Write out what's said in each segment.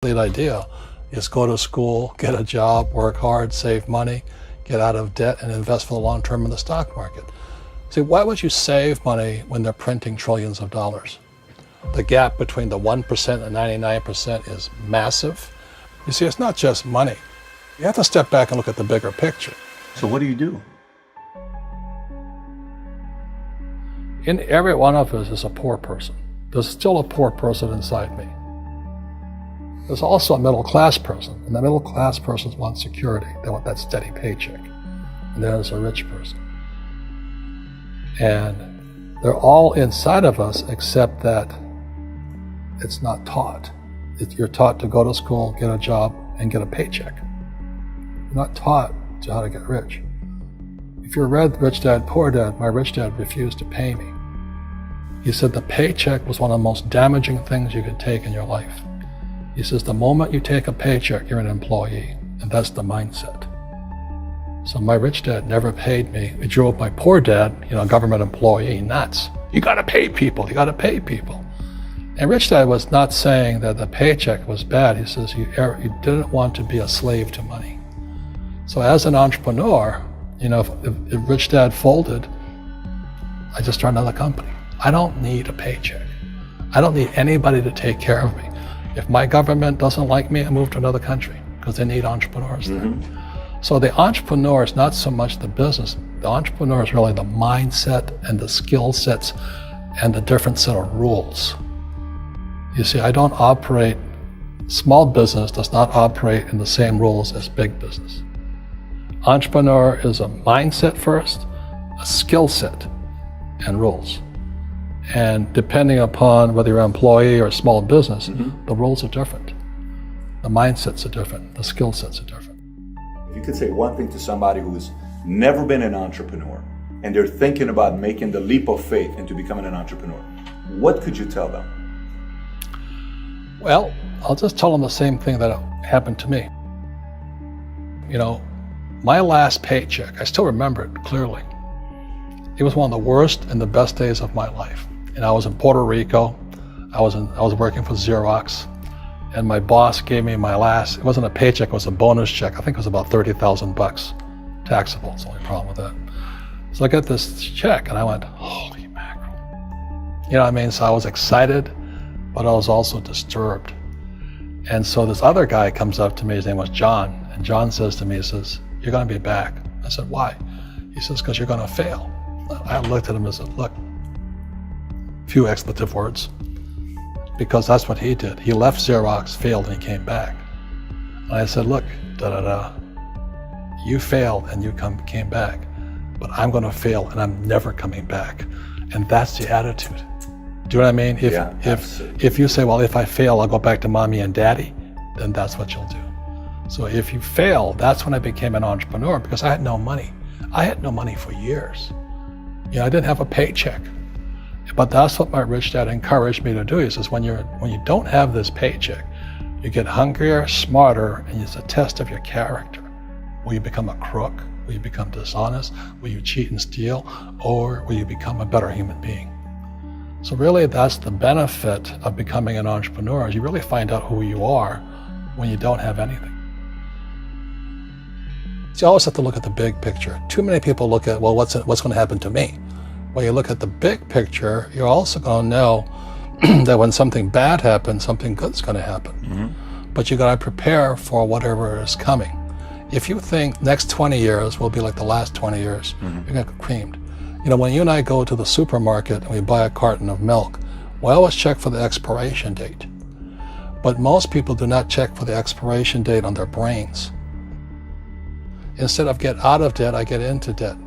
complete idea is go to school, get a job, work hard, save money, get out of debt, and invest for the long term in the stock market. See, why would you save money when they're printing trillions of dollars? The gap between the 1% and 99% is massive. You see, it's not just money. You have to step back and look at the bigger picture. So what do you do? In every one of us is a poor person. There's still a poor person inside me. There's also a middle class person, and the middle class person wants security. They want that steady paycheck. And there's a rich person. And they're all inside of us, except that it's not taught. You're taught to go to school, get a job, and get a paycheck. You're not taught to how to get rich. If you read Rich Dad, Poor Dad, my rich dad refused to pay me. He said the paycheck was one of the most damaging things you could take in your life. He says the moment you take a paycheck, you're an employee, and that's the mindset. So my rich dad never paid me. It drove my poor dad, government employee, nuts. You gotta pay people, you gotta pay people. And Rich Dad was not saying that the paycheck was bad. He says you didn't want to be a slave to money. So as an entrepreneur, if Rich Dad folded, I just started another company. I don't need a paycheck. I don't need anybody to take care of me. If my government doesn't like me, I move to another country because they need entrepreneurs there. So the entrepreneur is not so much the business. The entrepreneur is really the mindset and the skill sets and the different set of rules. You see, small business does not operate in the same rules as big business. Entrepreneur is a mindset first, a skill set, and rules. And depending upon whether you're an employee or a small business, the rules are different. The mindsets are different, the skill sets are different. If you could say one thing to somebody who's never been an entrepreneur and they're thinking about making the leap of faith into becoming an entrepreneur, what could you tell them? Well, I'll just tell them the same thing that happened to me. My last paycheck, I still remember it clearly. It was one of the worst and the best days of my life. And I was in Puerto Rico. I was working for Xerox, and my boss gave me it wasn't a paycheck, it was a bonus check. I think it was about $30,000 taxable. It's the only problem with that. So I got this check and I went, holy mackerel. So I was excited, but I was also disturbed. And so this other guy comes up to me, his name was John, and John says to me, he says, you're gonna be back. I said, why? He says, because you're gonna fail. I looked at him and said, look, few expletive words, because that's what he did. He left Xerox, failed, and he came back. And I said, look, you failed and you came back, but I'm gonna fail and I'm never coming back. And that's the attitude. Do you know what I mean? If you say, well, if I fail, I'll go back to mommy and daddy, then that's what you'll do. So if you fail, that's when I became an entrepreneur, because I had no money. I had no money for years. I didn't have a paycheck. But that's what my rich dad encouraged me to do. He says, when you don't have this paycheck, you get hungrier, smarter, and it's a test of your character. Will you become a crook? Will you become dishonest? Will you cheat and steal? Or will you become a better human being? So really, that's the benefit of becoming an entrepreneur, is you really find out who you are when you don't have anything. So you always have to look at the big picture. Too many people look at, well, what's going to happen to me? When you look at the big picture, you're also going to know that when something bad happens, something good's going to happen. But you got to prepare for whatever is coming. If you think next 20 years will be like the last 20 years, you're going to get creamed. When you and I go to the supermarket and we buy a carton of milk, we always check for the expiration date. But most people do not check for the expiration date on their brains. Instead of get out of debt, I get into debt.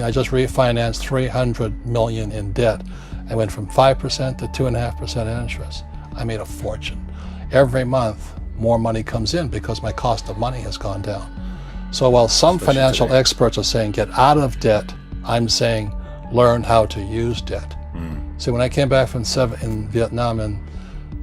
I just refinanced $300 million in debt. I went from 5% to 2.5% interest. I made a fortune. Every month, more money comes in because my cost of money has gone down. So while some financial experts are saying get out of debt, I'm saying learn how to use debt. See, when I came back from in Vietnam in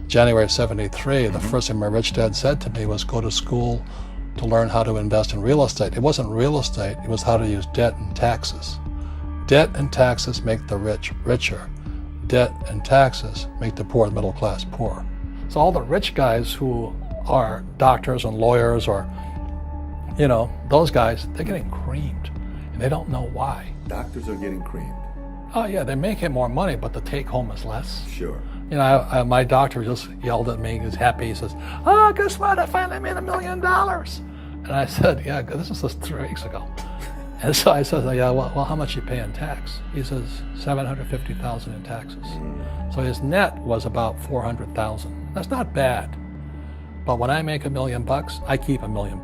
January of '73, the first thing my rich dad said to me was go to school to learn how to invest in real estate. It wasn't real estate, it was how to use debt and taxes. Debt and taxes make the rich richer. Debt and taxes make the poor, middle class, poor. So all the rich guys who are doctors and lawyers or, those guys, they're getting creamed and they don't know why. Doctors are getting creamed. Oh yeah, they're making more money, but the take home is less. Sure. My doctor just yelled at me. He was happy. He says, "Oh, guess what? I finally made $1 million." And I said, "Yeah, this was just 3 weeks ago." And so I said, "Yeah, well, how much you pay in tax?" He says, $750,000 in taxes. So his net was about $400,000. That's not bad. But when I make $1 million, I keep $1 million.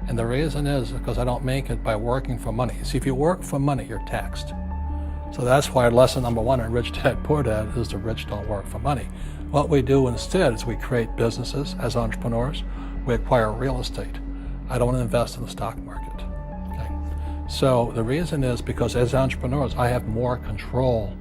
And the reason is because I don't make it by working for money. See, if you work for money, you're taxed. So that's why lesson number 1 in Rich Dad Poor Dad is the rich don't work for money. What we do instead is we create businesses as entrepreneurs. We acquire real estate. I don't invest in the stock market. Okay? So the reason is because as entrepreneurs, I have more control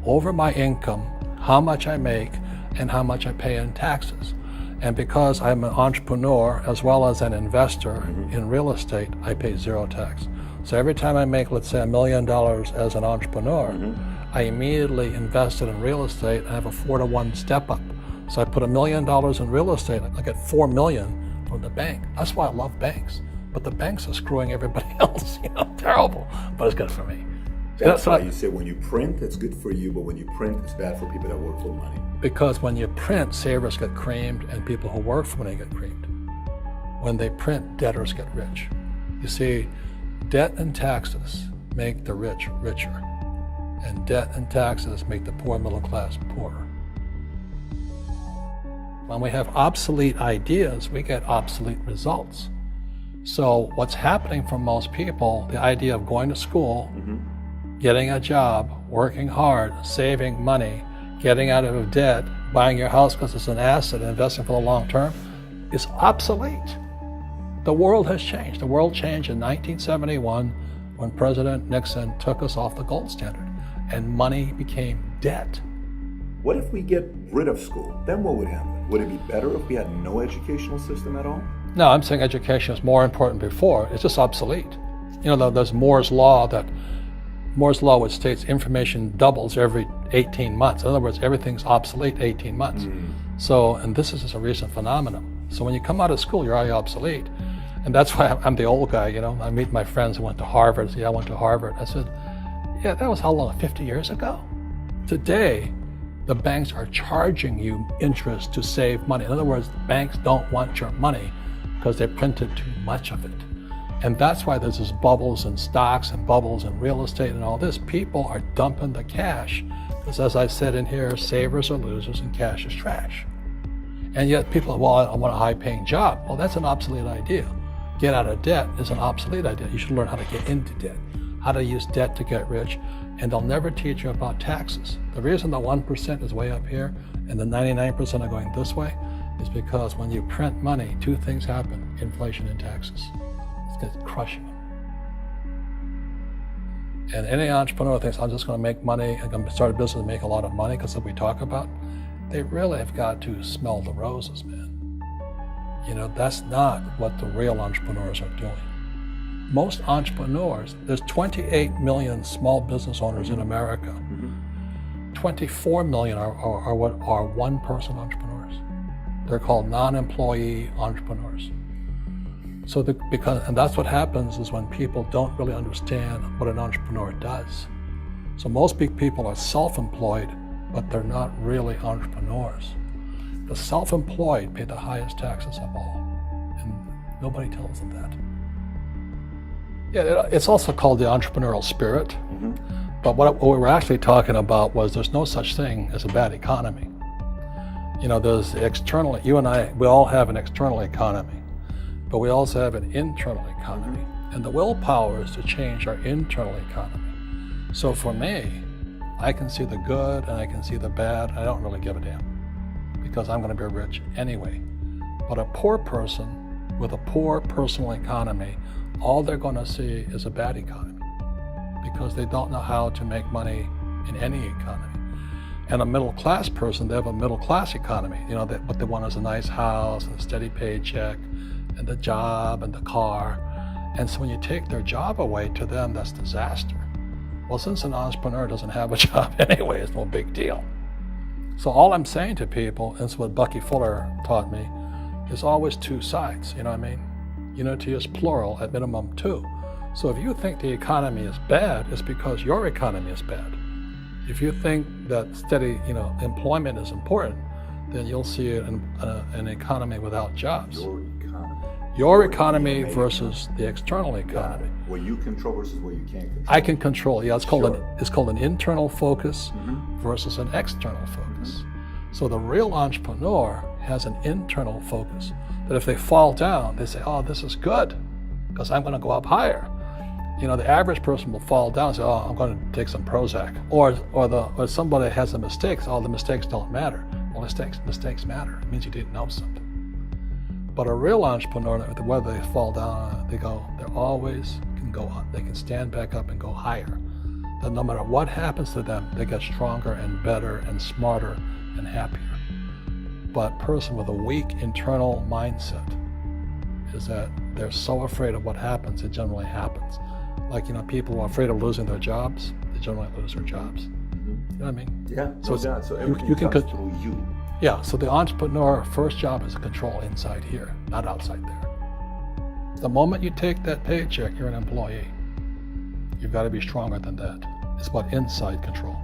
over my income, how much I make, and how much I pay in taxes. And because I'm an entrepreneur as well as an investor in real estate, I pay 0 tax. So every time I make, let's say, $1 million as an entrepreneur, I immediately invested in real estate and have a 4-to-1 step up. So I put $1 million in real estate, I get $4 million from the bank. That's why I love banks. But the banks are screwing everybody else, terrible, but it's good for me. That's why you say when you print, it's good for you, but when you print, it's bad for people that work for money. Because when you print, savers get creamed and people who work for money get creamed. When they print, debtors get rich. You see, debt and taxes make the rich richer, and debt and taxes make the poor middle class poorer. When we have obsolete ideas, we get obsolete results. So what's happening for most people, the idea of going to school, getting a job, working hard, saving money, getting out of debt, buying your house because it's an asset, investing for the long term, is obsolete. The world has changed. The world changed in 1971 when President Nixon took us off the gold standard and money became debt. What if we get rid of school? Then what would happen? Would it be better if we had no educational system at all? No, I'm saying education is more important before. It's just obsolete. There's Moore's Law which states information doubles every 18 months. In other words, everything's obsolete 18 months. So, and this is just a recent phenomenon. So when you come out of school, you're already obsolete. And that's why I'm the old guy, I meet my friends who went to Harvard. I went to Harvard. I said, yeah, that was how long, 50 years ago? Today, the banks are charging you interest to save money. In other words, banks don't want your money because they printed too much of it. And that's why there's this bubbles in stocks and bubbles in real estate and all this. People are dumping the cash because, as I said in here, savers are losers and cash is trash. And yet people, I want a high-paying job. Well, that's an obsolete idea. Get out of debt is an obsolete idea. You should learn how to get into debt, how to use debt to get rich, and they'll never teach you about taxes. The reason the 1% is way up here and the 99% are going this way is because when you print money, 2 things happen: inflation and taxes. It's crushing them. And any entrepreneur thinks, I'm just going to make money, I'm going to start a business and make a lot of money because of what we talk about. They really have got to smell the roses, man. That's not what the real entrepreneurs are doing. Most entrepreneurs, there's 28 million small business owners in America. 24 million are what are one-person entrepreneurs. They're called non-employee entrepreneurs. So and that's what happens is when people don't really understand what an entrepreneur does. So most big people are self-employed, but they're not really entrepreneurs. The self-employed pay the highest taxes of all, and nobody tells them that. Yeah, it's also called the entrepreneurial spirit, but what we were actually talking about was there's no such thing as a bad economy. There's external, you and I, we all have an external economy, but we also have an internal economy, and the willpower is to change our internal economy. So for me, I can see the good and I can see the bad. I don't really give a damn because I'm going to be rich anyway. But a poor person with a poor personal economy, all they're going to see is a bad economy because they don't know how to make money in any economy. And a middle class person, they have a middle class economy. What they want is a nice house and a steady paycheck and the job and the car. And so when you take their job away, to them, that's disaster. Well, since an entrepreneur doesn't have a job anyway, it's no big deal. So all I'm saying to people, and it's what Bucky Fuller taught me, is always two sides, you know what I mean? Unity is plural, at minimum two. So if you think the economy is bad, it's because your economy is bad. If you think that steady, employment is important, then you'll see an economy without jobs. Your economy versus the external economy. What you control versus what you can't control. I can control. Yeah, it's called an internal focus versus an external focus. So the real entrepreneur has an internal focus. That if they fall down, they say, "Oh, this is good, because I'm going to go up higher." The average person will fall down and say, "Oh, I'm going to take some Prozac," or somebody has a mistake. Oh, the mistakes don't matter. Well, mistakes matter. It means you didn't know something. But a real entrepreneur, whether they fall down, they always can go up. They can stand back up and go higher. That no matter what happens to them, they get stronger and better and smarter and happier. But a person with a weak internal mindset is that they're so afraid of what happens, it generally happens. Like, people who are afraid of losing their jobs, they generally lose their jobs. You know what I mean? Yeah, so everything comes through you. Yeah, so the entrepreneur first job is to control inside here, not outside there. The moment you take that paycheck, you're an employee. You've got to be stronger than that. It's about inside control.